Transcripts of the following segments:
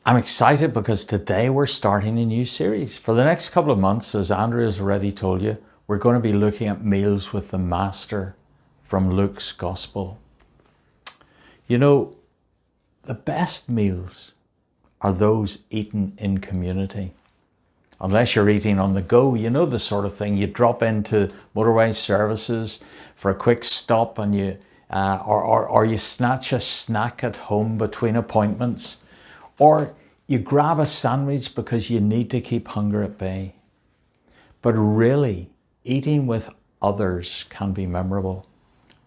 I'm excited because today we're starting a new series. For the next couple of months, as Andrew has already told you, we're going to be looking at meals with the Master from Luke's Gospel. You know, the best meals are those eaten in community. Unless you're eating on the go, you know the sort of thing. You drop into motorway services for a quick stop and or you snatch a snack at home between appointments. Or you grab a sandwich because you need to keep hunger at bay. But really, eating with others can be memorable,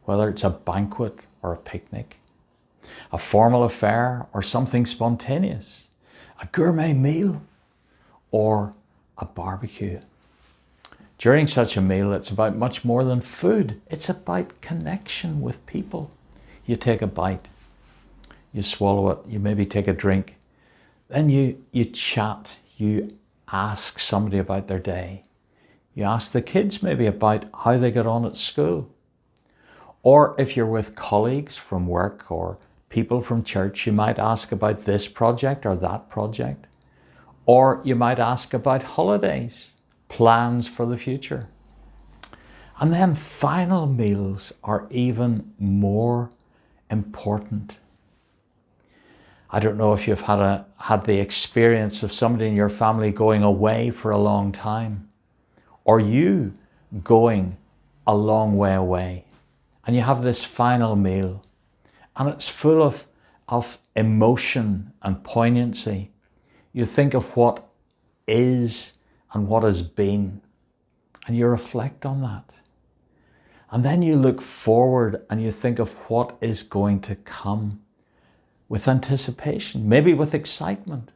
whether it's a banquet or a picnic, a formal affair or something spontaneous, a gourmet meal or a barbecue. During such a meal, it's about much more than food. It's about connection with people. You take a bite, you swallow it, you maybe take a drink, then you chat, you ask somebody about their day. You ask the kids maybe about how they get on at school. Or if you're with colleagues from work or people from church, you might ask about this project or that project. Or you might ask about holidays, plans for the future. And then final meals are even more important. I don't know if you've had the experience of somebody in your family going away for a long time, or you going a long way away, and you have this final meal, and it's full of emotion and poignancy. You think of what is and what has been, and you reflect on that. And then you look forward and you think of what is going to come with anticipation, maybe with excitement,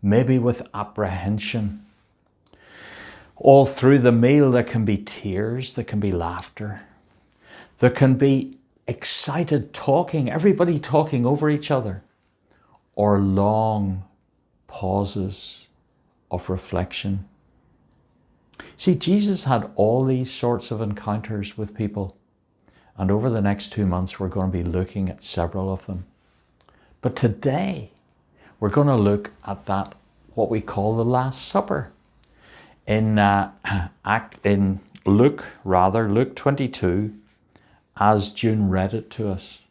maybe with apprehension. All through the meal, there can be tears, there can be laughter, there can be excited talking, everybody talking over each other, or long pauses of reflection. See, Jesus had all these sorts of encounters with people, and over the next 2 months, we're going to be looking at several of them. But today, we're going to look at that, what we call the Last Supper. In Luke 22, as June read it to us,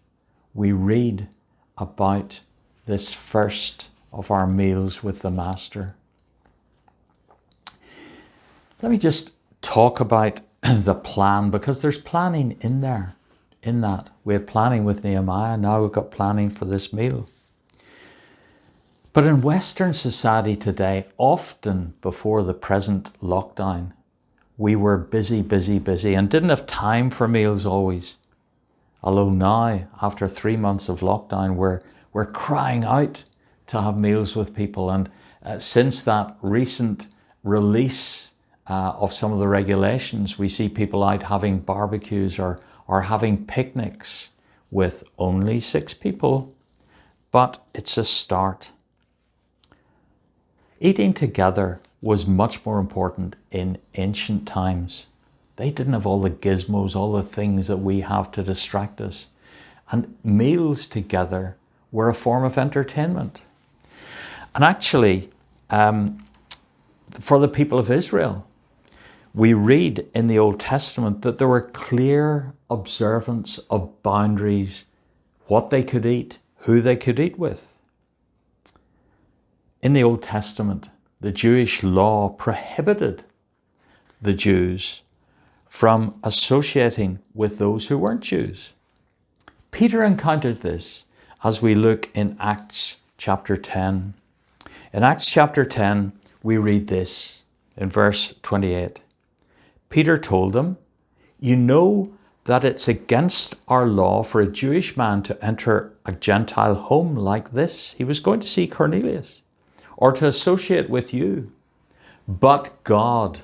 we read about this first of our meals with the Master. Let me just talk about the plan, because there's planning in there. In that, we had planning with Nehemiah, now we've got planning for this meal. But in Western society today, often before the present lockdown, we were busy and didn't have time for meals always. Although now, after 3 months of lockdown, we're crying out to have meals with people. And since that recent release of some of the regulations, we see people out having barbecues or having picnics with only 6 people, but it's a start. Eating together was much more important in ancient times. They didn't have all the gizmos, all the things that we have to distract us. And meals together were a form of entertainment. And actually, for the people of Israel, we read in the Old Testament that there were clear observance of boundaries, what they could eat, who they could eat with. In the Old Testament, the Jewish law prohibited the Jews from associating with those who weren't Jews. Peter encountered this as we look in Acts chapter 10. In Acts chapter 10, we read this in verse 28. Peter told them, "You know that it's against our law for a Jewish man to enter a Gentile home like this." He was going to see Cornelius, or to associate with you. But God,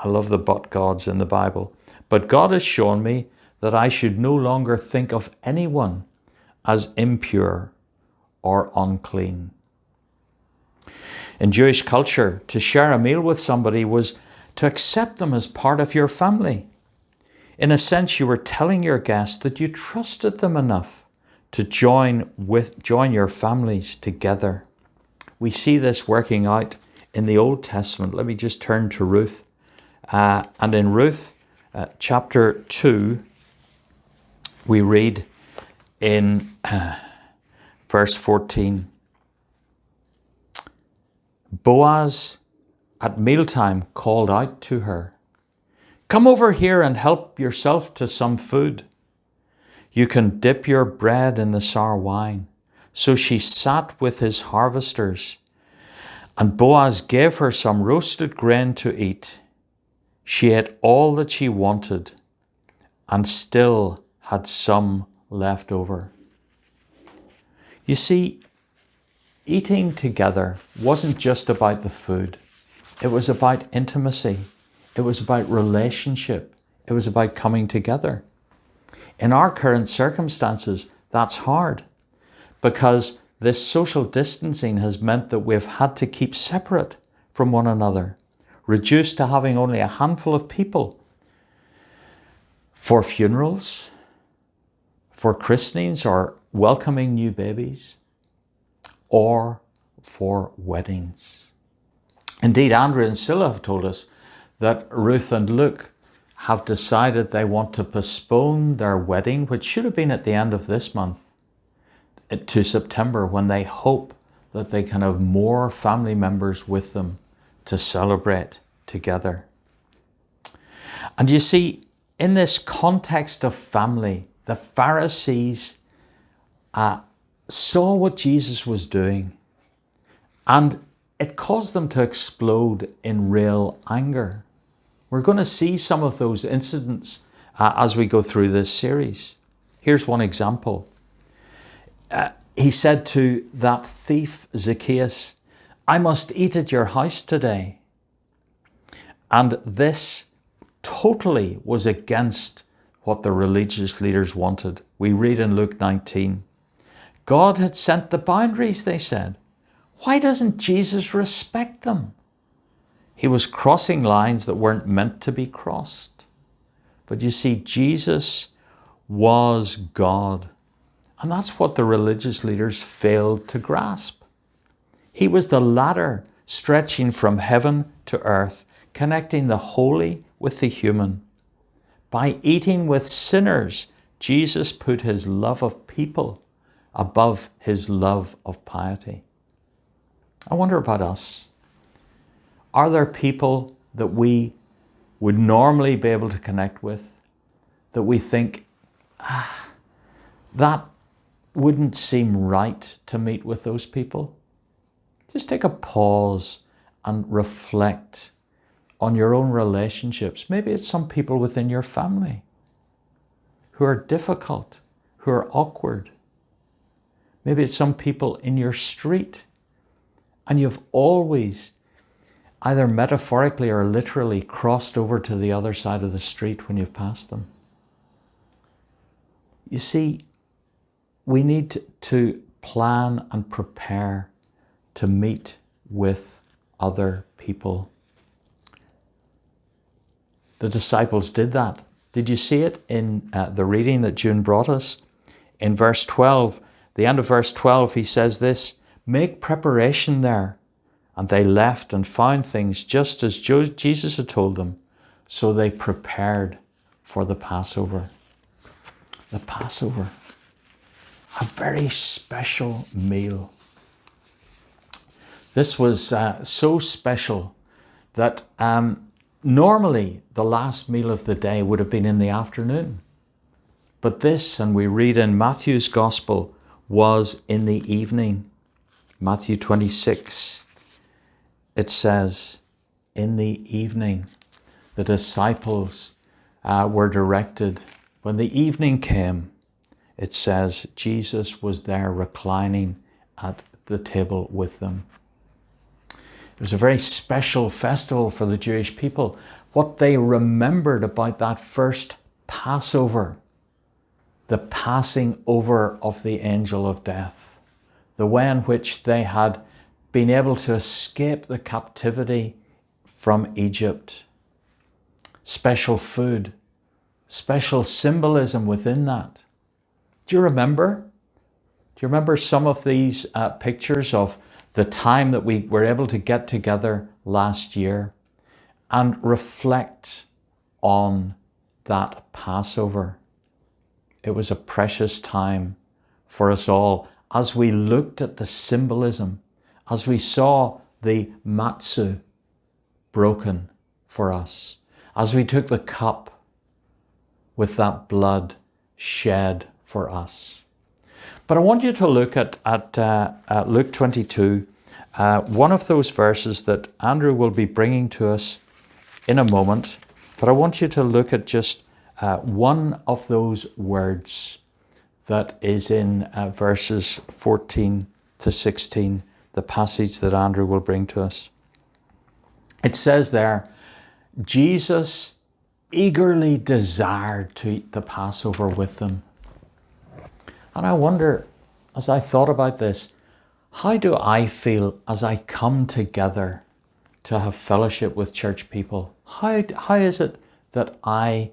I love the but gods in the Bible, but God has shown me that I should no longer think of anyone as impure or unclean. In Jewish culture, to share a meal with somebody was to accept them as part of your family. In a sense, you were telling your guests that you trusted them enough to join your families together. we see this working out in the Old Testament. Let me just turn to Ruth. And in Ruth chapter 2, we read in verse 14, Boaz at mealtime called out to her, "Come over here and help yourself to some food. You can dip your bread in the sour wine." So she sat with his harvesters, and Boaz gave her some roasted grain to eat. She ate all that she wanted and still had some left over. You see, eating together wasn't just about the food. It was about intimacy. It was about relationship. It was about coming together. In our current circumstances, that's hard because this social distancing has meant that we've had to keep separate from one another, reduced to having only a handful of people for funerals, for christenings or welcoming new babies, or for weddings. Indeed, Andrea and Scylla have told us that Ruth and Luke have decided they want to postpone their wedding, which should have been at the end of this month, to September, when they hope that they can have more family members with them to celebrate together. And you see, in this context of family, the Pharisees saw what Jesus was doing, and it caused them to explode in real anger. We're going to see some of those incidents as we go through this series. Here's one example. He said to that thief Zacchaeus, "I must eat at your house today." And this totally was against what the religious leaders wanted. We read in Luke 19, God had set the boundaries, they said. Why doesn't Jesus respect them? He was crossing lines that weren't meant to be crossed. But you see, Jesus was God. And that's what the religious leaders failed to grasp. He was the ladder stretching from heaven to earth, connecting the holy with the human. By eating with sinners, Jesus put his love of people above his love of piety. I wonder about us. Are there people that we would normally be able to connect with that we think, that wouldn't seem right to meet with those people? Just take a pause and reflect on your own relationships. Maybe it's some people within your family who are difficult, who are awkward. Maybe it's some people in your street, and you've always either metaphorically or literally crossed over to the other side of the street when you've passed them. You see, we need to plan and prepare to meet with other people. The disciples did that. Did you see it in the reading that June brought us? In verse 12, the end of verse 12, he says this, "Make preparation there." And they left and found things just as Jesus had told them. So they prepared for the Passover. The Passover. A very special meal. This was so special that normally the last meal of the day would have been in the afternoon. But this, and we read in Matthew's Gospel, was in the evening. Matthew 26. It says, in the evening, the disciples were directed. When the evening came, it says, Jesus was there reclining at the table with them. It was a very special festival for the Jewish people. What they remembered about that first Passover, the passing over of the angel of death, the way in which they had been able to escape the captivity from Egypt. Special food, special symbolism within that. Do you remember? Do you remember some of these pictures of the time that we were able to get together last year and reflect on that Passover. It was a precious time for us all as we looked at the symbolism, as we saw the matzah broken for us, as we took the cup with that blood shed for us. But I want you to look at Luke 22, one of those verses that Andrew will be bringing to us in a moment. But I want you to look at just one of those words that is in verses 14 to 16, the passage that Andrew will bring to us. It says there, Jesus eagerly desired to eat the Passover with them. And I wonder, as I thought about this, how do I feel as I come together to have fellowship with church people? How is it that I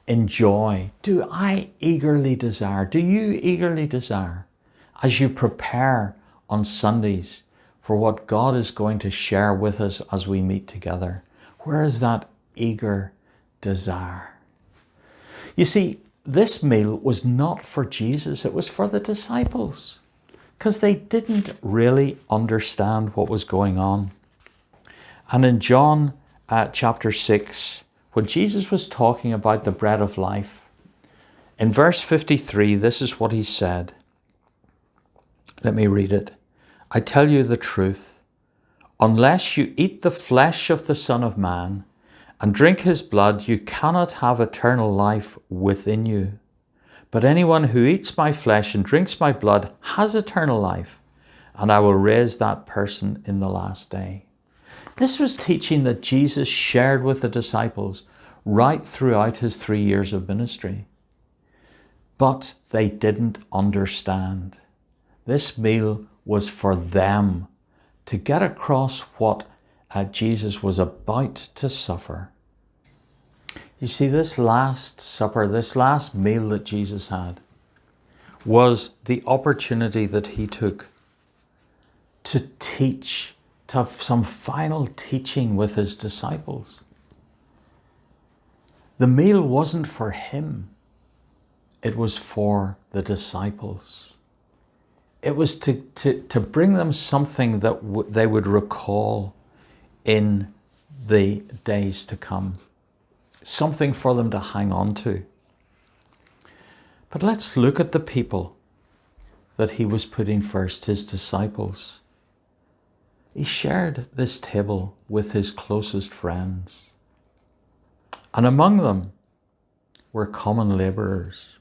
enjoy? Do I eagerly desire? Do you eagerly desire, as you prepare on Sundays for what God is going to share with us as we meet together? Where is that eager desire? You see, this meal was not for Jesus, it was for the disciples, because they didn't really understand what was going on. And in John chapter 6, when Jesus was talking about the bread of life, in verse 53, this is what he said. Let me read it. I tell you the truth, unless you eat the flesh of the Son of Man and drink his blood, you cannot have eternal life within you. But anyone who eats my flesh and drinks my blood has eternal life, and I will raise that person in the last day. This was teaching that Jesus shared with the disciples right throughout his 3 years of ministry. But they didn't understand. This meal was for them to get across what Jesus was about to suffer. You see, this Last Supper, this last meal that Jesus had, was the opportunity that he took to teach, to have some final teaching with his disciples. The meal wasn't for him. It was for the disciples. It was to bring them something that they would recall in the days to come. Something for them to hang on to. But let's look at the people that he was putting first, his disciples. He shared this table with his closest friends. And among them were common laborers,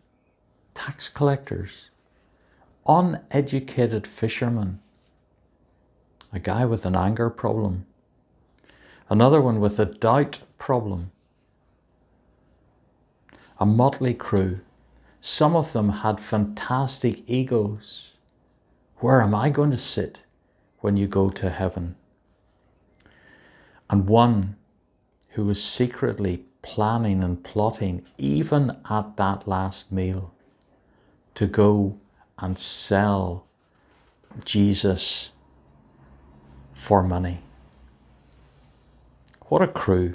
tax collectors, uneducated fishermen, a guy with an anger problem, another one with a doubt problem, a motley crew. Some of them had fantastic egos. Where am I going to sit when you go to heaven? And one who was secretly planning and plotting, even at that last meal, to go and sell Jesus for money. What a crew.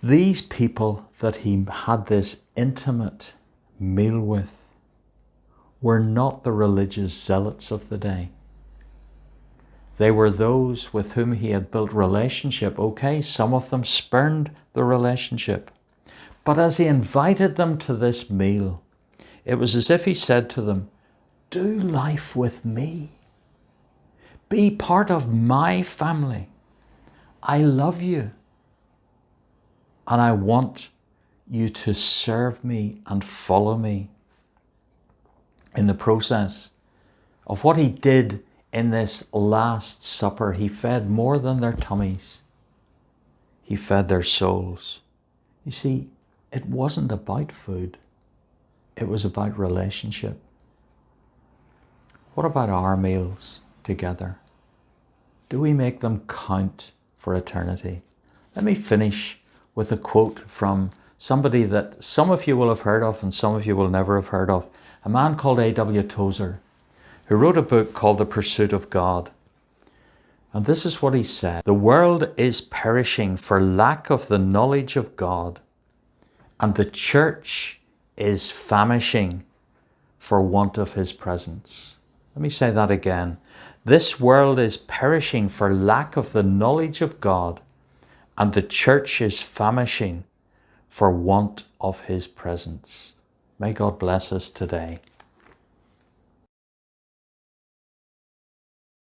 These people that he had this intimate meal with were not the religious zealots of the day. They were those with whom he had built relationship. Okay, some of them spurned the relationship. But as he invited them to this meal, it was as if he said to them, do life with me. Be part of my family. I love you. And I want you to serve me and follow me. In the process of what he did in this Last Supper, he fed more than their tummies. He fed their souls. You see, it wasn't about food. It was about relationship. What about our meals together? Do we make them count for eternity? Let me finish with a quote from somebody that some of you will have heard of and some of you will never have heard of. A man called A.W. Tozer, who wrote a book called The Pursuit of God. And this is what he said: "The world is perishing for lack of the knowledge of God, and the church is famishing for want of his presence." Let me say that again. This world is perishing for lack of the knowledge of God, and the church is famishing for want of his presence. May God bless us today.